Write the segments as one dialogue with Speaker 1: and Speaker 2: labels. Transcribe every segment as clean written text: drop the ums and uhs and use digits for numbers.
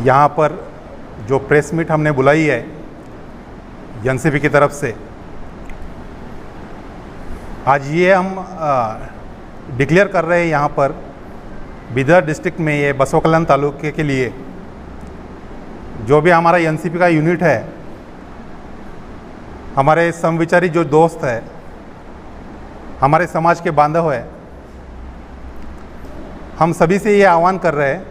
Speaker 1: यहाँ पर जो प्रेस मीट हमने बुलाई है एनसीपी की तरफ से, आज ये हम डिक्लेयर कर रहे हैं यहाँ पर बीदर डिस्ट्रिक्ट में ये बसवा कल्याण तालुके के लिए जो भी हमारा एनसीपी का यूनिट है, हमारे समविचारी जो दोस्त है, हमारे समाज के बांधव है, हम सभी से ये आह्वान कर रहे हैं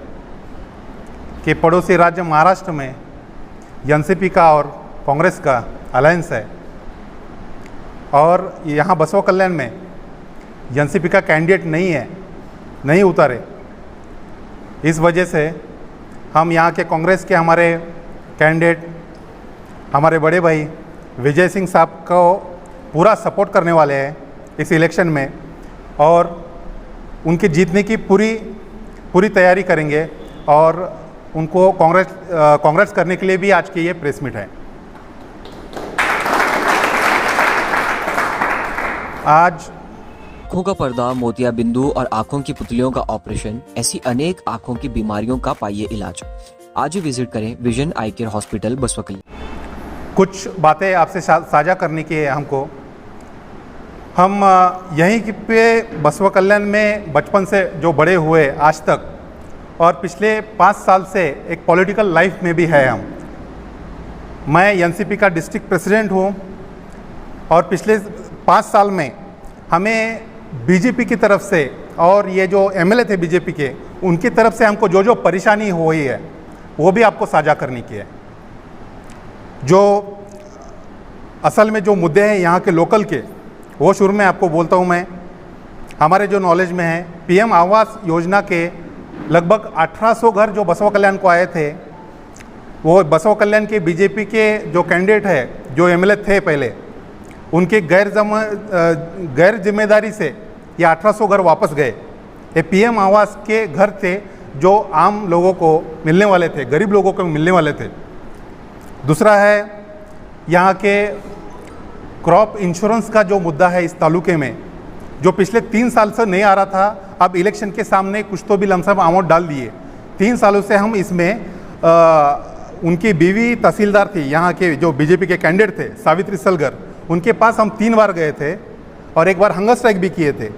Speaker 1: कि पड़ोसी राज्य महाराष्ट्र में एनसीपी का और कांग्रेस का अलायंस है और यहाँ बसवा कल्याण में एनसीपी का कैंडिडेट नहीं उतारे। इस वजह से हम यहाँ के कांग्रेस के हमारे कैंडिडेट, हमारे बड़े भाई विजय सिंह साहब को पूरा सपोर्ट करने वाले हैं इस इलेक्शन में और उनके जीतने की पूरी तैयारी करेंगे और उनको कांग्रेस करने के लिए भी आज की ये प्रेस मीट है। आज
Speaker 2: आँखों का पर्दा, मोतिया बिंदु और आँखों की पुतलियों का ऑपरेशन, ऐसी अनेक आँखों की बीमारियों का पाइए इलाज। आज ही विजिट करें विजन आई केयर हॉस्पिटल बसवा कल्याण।
Speaker 1: कुछ बातें आपसे साझा करने की है हमको। हम यहीं पे बसवा कल्याण में बचपन से जो बड़े हुए आज तक और पिछले 5 साल से एक पॉलिटिकल लाइफ में भी है हम। मैं एनसीपी का डिस्ट्रिक्ट प्रेसिडेंट हूँ और पिछले 5 साल में हमें बीजेपी की तरफ से और ये जो एमएलए थे बीजेपी के, उनकी तरफ से हमको जो परेशानी हुई है वो भी आपको साझा करनी की है। जो असल में जो मुद्दे हैं यहाँ के लोकल के, वो शुरू में आपको बोलता हूँ मैं। हमारे जो नॉलेज में है, पीएम आवास योजना के लगभग 1800 घर जो बसवा कल्याण को आए थे, वो बसवा कल्याण के बीजेपी के जो कैंडिडेट है, जो एमएलए थे पहले, उनके गैर जिम्मेदारी से ये 1800 घर वापस गए। ये पीएम आवास के घर थे जो आम लोगों को मिलने वाले थे, गरीब लोगों को मिलने वाले थे। दूसरा है यहाँ के क्रॉप इंश्योरेंस का जो मुद्दा है इस तालुके में, जो पिछले 3 साल से नहीं आ रहा था, अब इलेक्शन के सामने कुछ तो भी लमसम अमाउंट डाल दिए। 3 सालों से हम इसमें उनकी बीवी तहसीलदार थी, यहाँ के जो बीजेपी के कैंडिडेट थे सावित्री सलगर, उनके पास हम 3 बार गए थे और एक बार हंगर स्ट्राइक भी किए थे।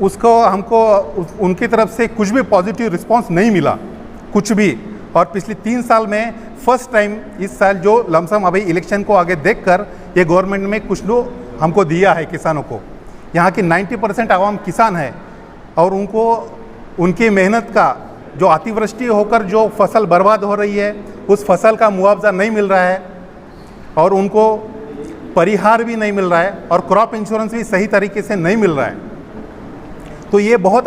Speaker 1: हमको उनकी तरफ से कुछ भी पॉजिटिव रिस्पांस नहीं मिला, कुछ भी। और पिछले 3 साल में फर्स्ट टाइम इस साल जो लमसम अभी इलेक्शन को आगे देखकर ये गवर्नमेंट में कुछ लो हमको दिया है किसानों को। यहाँ की 90% आवाम किसान है और उनको उनकी मेहनत का जो अतिवृष्टि होकर जो फसल बर्बाद हो रही है, उस फसल का मुआवजा नहीं मिल रहा है और उनको परिहार भी नहीं मिल रहा है और क्रॉप इंश्योरेंस भी सही तरीके से नहीं मिल रहा है। तो ये बहुत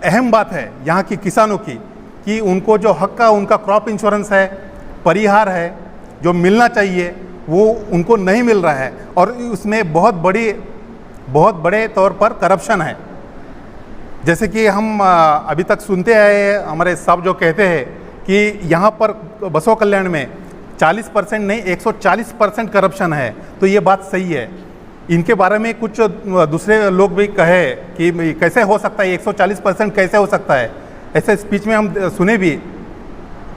Speaker 1: अहम बात है यहाँ की किसानों की कि उनको जो हक का उनका क्रॉप इंश्योरेंस है, परिहार है, जो मिलना चाहिए वो उनको नहीं मिल रहा है और उसमें बहुत बड़े तौर पर करप्शन है। जैसे कि हम अभी तक सुनते आए, हमारे साहब जो कहते हैं कि यहाँ पर बसवा कल्याण में 40% नहीं 140% करप्शन है, तो ये बात सही है। इनके बारे में कुछ दूसरे लोग भी कहे कि कैसे हो सकता है 140% कैसे हो सकता है। ऐसे स्पीच में हम सुने भी,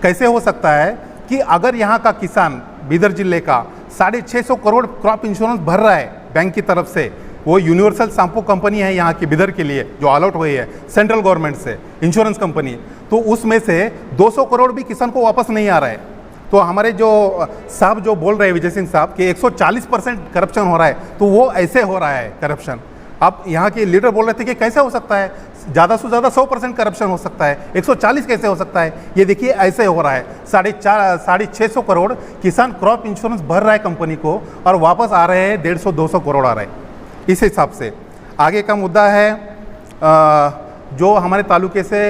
Speaker 1: कैसे हो सकता है कि अगर यहाँ का किसान बीदर जिले का 650 करोड़ क्रॉप इंश्योरेंस भर रहा है बैंक की तरफ से, वो यूनिवर्सल शैम्पू कंपनी है यहाँ की बीदर के लिए जो अलॉट हुई है सेंट्रल गवर्नमेंट से, इंश्योरेंस कंपनी, तो उसमें से 200 करोड़ भी किसान को वापस नहीं आ रहा है। तो हमारे जो साहब जो बोल रहे हैं विजय सिंह साहब कि 140% करप्शन हो रहा है, तो वो ऐसे हो रहा है करप्शन। अब यहाँ के लीडर बोल रहे थे कि कैसे हो सकता है, ज़्यादा से ज़्यादा 100% करप्शन हो सकता है, 140 कैसे हो सकता है। ये देखिए ऐसे हो रहा है, 650 करोड़ किसान क्रॉप इंश्योरेंस भर रहा है कंपनी को और वापस आ रहे हैं 150-200 करोड़ आ रहे हैं। इस हिसाब से आगे का मुद्दा है जो हमारे तालुके से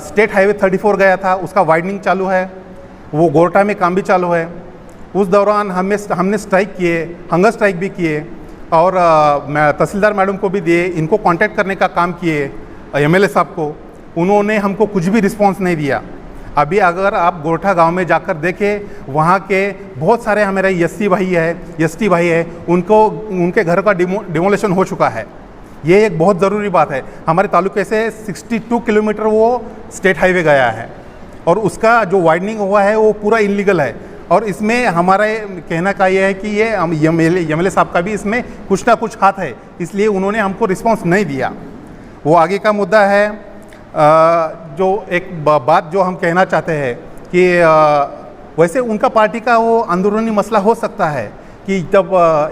Speaker 1: स्टेट हाईवे 34 गया था, उसका वाइडनिंग चालू है, वो गोरटा में काम भी चालू है। उस दौरान हमने स्ट्राइक किए, हंगर स्ट्राइक भी किए और तहसीलदार मैडम को भी दिए, इनको कांटेक्ट करने का काम किए एमएलए साहब को, उन्होंने हमको कुछ भी रिस्पांस नहीं दिया। अभी अगर आप गोरठा गांव में जाकर देखें, वहाँ के बहुत सारे हमारे एसटी भाई है, उनके घर का डिमोलेशन हो चुका है। ये एक बहुत ज़रूरी बात है। हमारे तालुके से 62 किलोमीटर वो स्टेट हाईवे गया है और उसका जो वाइडनिंग हुआ है वो पूरा इलीगल है। और इसमें हमारा कहना का ये है कि ये एमएलए साहब का भी इसमें कुछ ना कुछ हाथ है, इसलिए उन्होंने हमको रिस्पांस नहीं दिया। वो आगे का मुद्दा है। जो एक बात जो हम कहना चाहते हैं कि वैसे उनका पार्टी का वो अंदरूनी मसला हो सकता है कि जब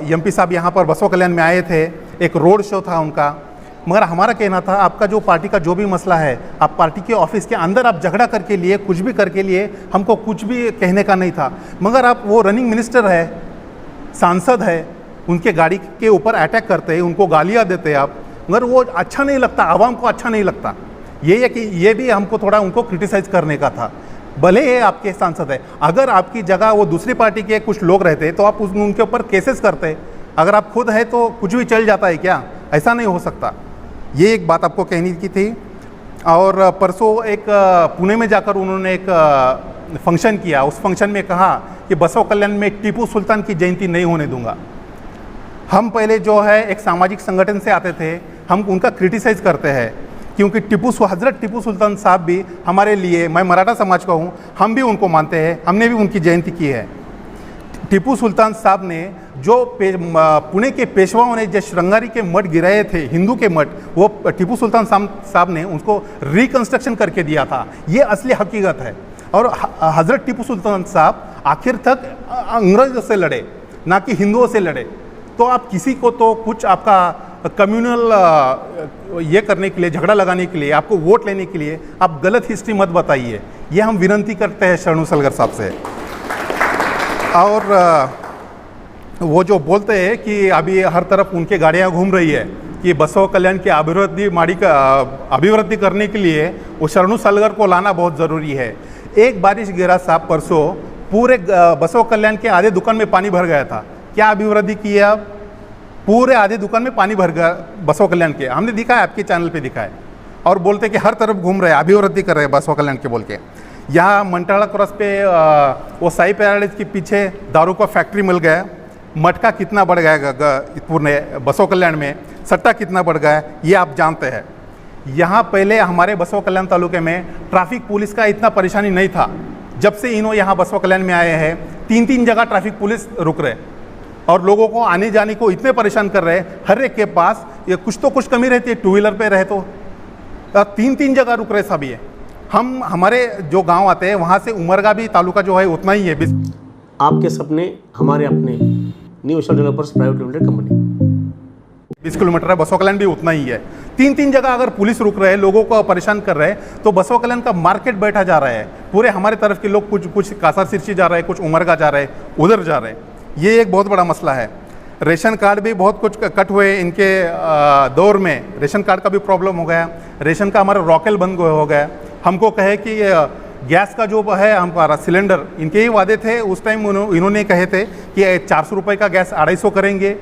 Speaker 1: एमपी साहब यहाँ पर बसवा कल्याण में आए थे, एक रोड शो था उनका, मगर हमारा कहना था आपका जो पार्टी का जो भी मसला है, आप पार्टी के ऑफिस के अंदर आप झगड़ा करके लिए, कुछ भी करके लिए, हमको कुछ भी कहने का नहीं था। मगर आप वो रनिंग मिनिस्टर है, सांसद है, उनके गाड़ी के ऊपर अटैक करते हैं, उनको गालियाँ देते आप, मगर वो अच्छा नहीं लगता, आवाम को अच्छा नहीं लगता। ये है कि ये भी हमको थोड़ा उनको क्रिटिसाइज करने का था। भले ही आपके सांसद है, अगर आपकी जगह वो दूसरी पार्टी के कुछ लोग रहते तो आप उनके ऊपर केसेस करते। अगर आप खुद है तो कुछ भी चल जाता है क्या? ऐसा नहीं हो सकता। ये एक बात आपको कहनी की थी। और परसों एक पुणे में जाकर उन्होंने एक फंक्शन किया, उस फंक्शन में कहा कि बसवा कल्याण में टीपू सुल्तान की जयंती नहीं होने दूंगा। हम पहले जो है एक सामाजिक संगठन से आते थे, हम उनका क्रिटिसाइज करते हैं क्योंकि हज़रत टीपू सुल्तान साहब भी हमारे लिए, मैं मराठा समाज का हूँ, हम भी उनको मानते हैं, हमने भी उनकी जयंती की है। टीपू सुल्तान साहब ने जो पुणे के पेशवाओं ने जो श्रृंगारी के मठ गिराए थे, हिंदू के मठ, वो टीपू सुल्तान साहब ने उसको रिकंस्ट्रक्शन करके दिया था। ये असली हकीकत है। और हज़रत टीपू सुल्तान साहब आखिर तक अंग्रेज़ों से लड़े, ना कि हिंदुओं से लड़े। तो आप किसी को तो कुछ आपका कम्युनल ये करने के लिए, झगड़ा लगाने के लिए, आपको वोट लेने के लिए आप गलत हिस्ट्री मत बताइए। ये हम विनती करते हैं शरणु सलगर साहब से। और वो जो बोलते हैं कि अभी हर तरफ उनके गाड़ियाँ घूम रही है कि बसवा कल्याण की अभिवृद्धि करने के लिए वो शरणु सलगर को लाना बहुत ज़रूरी है। एक बारिश गिरा साहब परसों, पूरे बसवा कल्याण के आधे दुकान में पानी भर गया था। क्या अभिवृद्धि की है? आप पूरे आधे दुकान में पानी भर गया बसवा कल्याण के, हमने दिखा है, आपके चैनल पे दिखा है। और बोलते कि हर तरफ घूम रहे हैं, अभिवृद्धि कर रहे हैं बसवा कल्याण के बोल के। यहाँ मंटाला क्रॉस पे वो साई पैराडाइज के पीछे दारू का फैक्ट्री मिल गया। मटका कितना बढ़ गया पूरे बसवा कल्याण में, सट्टा कितना बढ़ गया ये आप जानते हैं। यहाँ पहले हमारे बसवा कल्याण तालुके में ट्रैफिक पुलिस का इतना परेशानी नहीं था। जब से इन्हों यहाँ बसवा कल्याण में आए हैं, 3 जगह ट्रैफिक पुलिस रुक रहे और लोगों को आने जाने को इतने परेशान कर रहे हैं। हर एक के पास ये कुछ तो कुछ कमी रहती है, 2 व्हीलर पे रहे तो 3 जगह रुक रहे सब। ये हमारे जो गांव आते हैं वहाँ से उमरगा भी तालुका जो है उतना ही है।
Speaker 3: आपके सपने हमारे अपने, new Asia developers private limited company.
Speaker 1: 20 kilometre है, बसवा कल्याण भी उतना ही है। 3 जगह अगर पुलिस रुक रहे हैं, लोगों को परेशान कर रहे हैं, तो बसवा कल्याण का मार्केट बैठा जा रहा है। पूरे हमारे तरफ के लोग कुछ कासा सिरसी जा रहे हैं, कुछ उमरगा जा रहे हैं, उधर जा रहे हैं। ये एक बहुत बड़ा मसला है। रेशन कार्ड भी बहुत कुछ कट हुए इनके दौर में, रेशन कार्ड का भी प्रॉब्लम हो गया। रेशन का हमारा रॉकेल बंद हो गया। हमको कहे कि गैस का जो है हमारा सिलेंडर, इनके ही वादे थे उस टाइम, इन्होंने कहे थे कि 400 रुपये का गैस 250 करेंगे,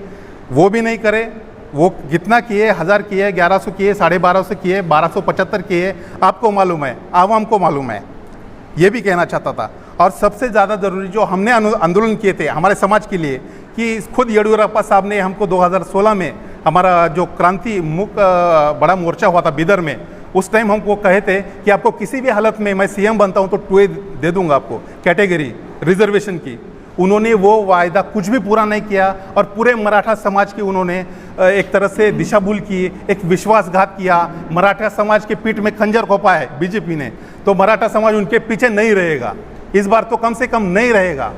Speaker 1: वो भी नहीं करे। वो कितना किए, 1000 किए, 1100 किए, 1250 किए, 1275 किए, आपको मालूम है, आवाम को मालूम है। ये भी कहना चाहता था। और सबसे ज़्यादा ज़रूरी जो हमने आंदोलन किए थे हमारे समाज के लिए, कि खुद येडियुरप्पा साहब ने हमको 2016 में हमारा जो क्रांति बड़ा मोर्चा हुआ था बिदर में, उस टाइम हमको कहे थे कि आपको किसी भी हालत में मैं सीएम बनता हूं तो 2A दे दूंगा आपको, कैटेगरी रिजर्वेशन की। उन्होंने वो वायदा कुछ भी पूरा नहीं किया और पूरे मराठा समाज की उन्होंने एक तरह से दिशा भूल की, एक विश्वासघात किया। मराठा समाज के पीठ में खंजर घोंपा है बीजेपी ने, तो मराठा समाज उनके पीछे नहीं रहेगा। इस बार तो कम से कम नहीं रहेगा।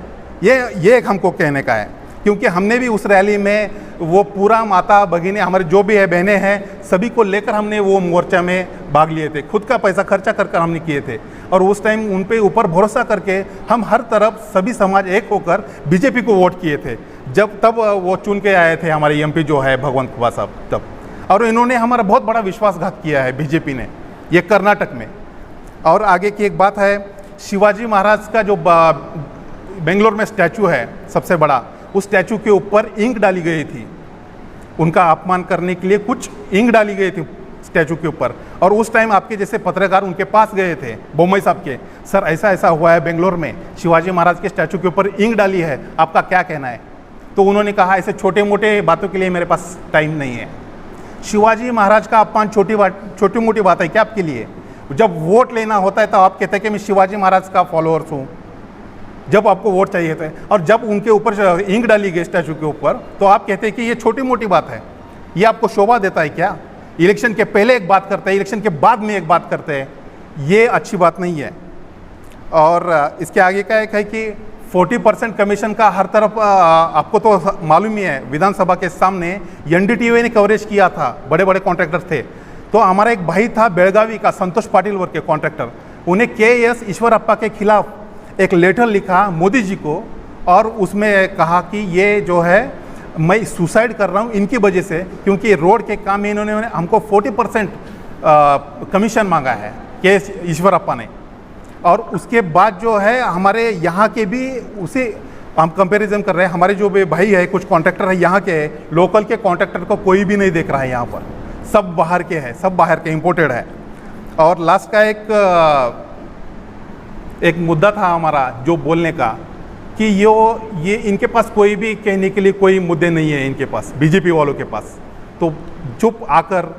Speaker 1: ये एक हमको कहने का है, क्योंकि हमने भी उस रैली में वो पूरा माता भगिनी हमारे जो भी है बहनें हैं सभी को लेकर हमने वो मोर्चा में भाग लिए थे। खुद का पैसा खर्चा कर हमने किए थे और उस टाइम उन पे ऊपर भरोसा करके हम हर तरफ सभी समाज एक होकर बीजेपी को वोट किए थे। तब वो चुन के आए थे हमारे एमपी जो है भगवंत खुबा साहब तब, और इन्होंने हमारा बहुत बड़ा विश्वासघात किया है बीजेपी ने, ये कर्नाटक में। और आगे की एक बात है, शिवाजी महाराज का जो बेंगलोर में स्टैचू है सबसे बड़ा, उस स्टैचू के ऊपर इंक डाली गई थी। उनका अपमान करने के लिए कुछ इंक डाली गई थी स्टैचू के ऊपर, और उस टाइम आपके जैसे पत्रकार उनके पास गए थे, बोम्मई साहब के, सर ऐसा ऐसा हुआ है बेंगलोर में, शिवाजी महाराज के स्टैचू के ऊपर इंक डाली है, आपका क्या कहना है? तो उन्होंने कहा ऐसे छोटे मोटे बातों के लिए मेरे पास टाइम नहीं है। शिवाजी महाराज का अपमान छोटी मोटी बात है क्या आपके लिए? जब वोट लेना होता है तो आप कहते हैं कि मैं शिवाजी महाराज का फॉलोअर्स हूँ, जब आपको वोट चाहिए थे। और जब उनके ऊपर इंक डाली गई स्टैचू के ऊपर तो आप कहते हैं कि ये छोटी मोटी बात है। ये आपको शोभा देता है क्या? इलेक्शन के पहले एक बात करते हैं, इलेक्शन के बाद में एक बात करते हैं, ये अच्छी बात नहीं है। और इसके आगे का एक है कि 40% कमीशन का हर तरफ आपको तो मालूम ही है, विधानसभा के सामने एनडीटीवी ने कवरेज किया था, बड़े बड़े कॉन्ट्रैक्टर थे। तो हमारा एक भाई था बेलगावी का, संतोष पाटिल वर्ग के कॉन्ट्रैक्टर, उन्हें KS ईश्वरप्पा के खिलाफ एक लेटर लिखा मोदी जी को, और उसमें कहा कि ये जो है मैं सुसाइड कर रहा हूँ इनकी वजह से, क्योंकि रोड के काम में इन्होंने हमको 40% कमीशन मांगा है KS ईश्वरप्पा ने। और उसके बाद जो है हमारे यहाँ के भी उसे हम कंपैरिजन कर रहे हैं, हमारे जो भी भाई है कुछ कॉन्ट्रैक्टर है यहाँ के, लोकल के कॉन्ट्रैक्टर को कोई भी नहीं देख रहा है यहाँ पर, सब बाहर के हैं, सब बाहर के इंपोर्टेड है। और लास्ट का एक मुद्दा था हमारा जो बोलने का कि ये इनके पास कोई भी कहने के लिए कोई मुद्दे नहीं है इनके पास, बीजेपी वालों के पास। तो चुप आकर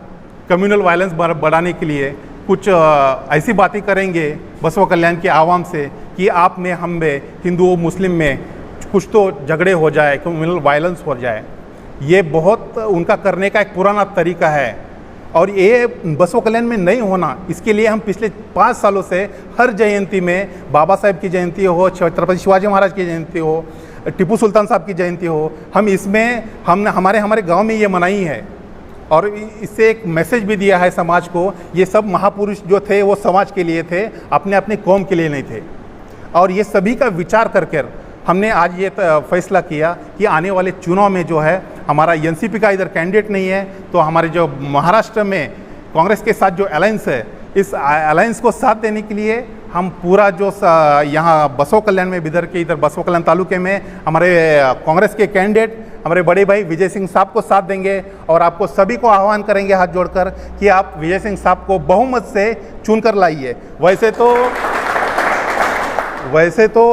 Speaker 1: कम्युनल वायलेंस बढ़ाने के लिए कुछ ऐसी बातें करेंगे बसवा कल्याण के आवाम से कि आप में हम में, हिंदू मुस्लिम में कुछ तो झगड़े हो जाए, कम्युनल वायलेंस हो जाए। ये बहुत उनका करने का एक पुराना तरीका है और ये बसवा कल्याण में नहीं होना। इसके लिए हम पिछले 5 सालों से हर जयंती में, बाबा साहेब की जयंती हो, छत्रपति शिवाजी महाराज की जयंती हो, टीपू सुल्तान साहब की जयंती हो, हम इसमें हमने हमारे गांव में ये मनाई है। और इससे एक मैसेज भी दिया है समाज को, ये सब महापुरुष जो थे वो समाज के लिए थे, अपने अपने कौम के लिए नहीं थे। और ये सभी का विचार करके हमने आज ये फैसला किया कि आने वाले चुनाव में जो है हमारा एनसीपी का इधर कैंडिडेट नहीं है, तो हमारे जो महाराष्ट्र में कांग्रेस के साथ जो अलायंस है, इस अलायंस को साथ देने के लिए हम पूरा जो यहाँ बसवा कल्याण में, बिदर के इधर बसवा कल्याण तालुके में हमारे कांग्रेस के कैंडिडेट हमारे बड़े भाई विजय सिंह साहब को साथ देंगे। और आपको सभी को आह्वान करेंगे हाथ जोड़कर कि आप विजय सिंह साहब को बहुमत से चुनकर लाइए। वैसे तो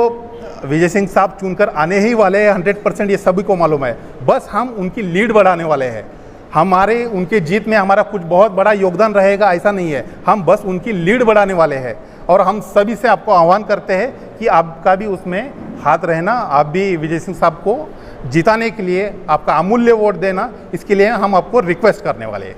Speaker 1: विजय सिंह साहब चुनकर आने ही वाले हैं 100%, ये सभी को मालूम है। बस हम उनकी लीड बढ़ाने वाले हैं। हमारे उनके जीत में हमारा कुछ बहुत बड़ा योगदान रहेगा ऐसा नहीं है, हम बस उनकी लीड बढ़ाने वाले हैं। और हम सभी से आपको आह्वान करते हैं कि आपका भी उसमें हाथ रहना, आप भी विजय सिंह साहब को जिताने के लिए आपका अमूल्य वोट देना, इसके लिए हम आपको रिक्वेस्ट करने वाले हैं।